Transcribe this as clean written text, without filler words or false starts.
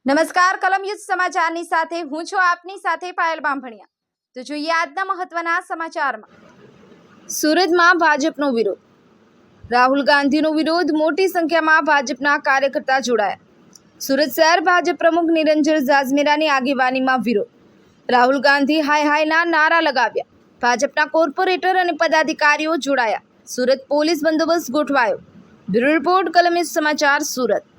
નમસ્કાર, કલમ યુદ્ધ સમાચારની સાથે હું છું આપની સાથે પાયલ બામભણિયા। તો જોઈએ આજના મહત્વના સમાચારમાં। સુરતમાં ભાજપનો વિરોધ। રાહુલ ગાંધીનો વિરોધ, મોટી સંખ્યામાં ભાજપના કાર્યકર્તા જોડાયા। સુરત શહેર ભાજપ પ્રમુખ નિરંજન જાજમેરાની આગેવાનીમાં વિરોધ। રાહુલ ગાંધી હાય હાયના નારા લગાવ્યા। ભાજપના કોર્પોરેટર અને પદાધિકારીઓ જોડાયા। સુરત પોલીસ બંદોબસ્ત ગોઠવાયો। બ્યુરો રિપોર્ટ, કલમ યુદ્ધ સમાચાર, સુરત।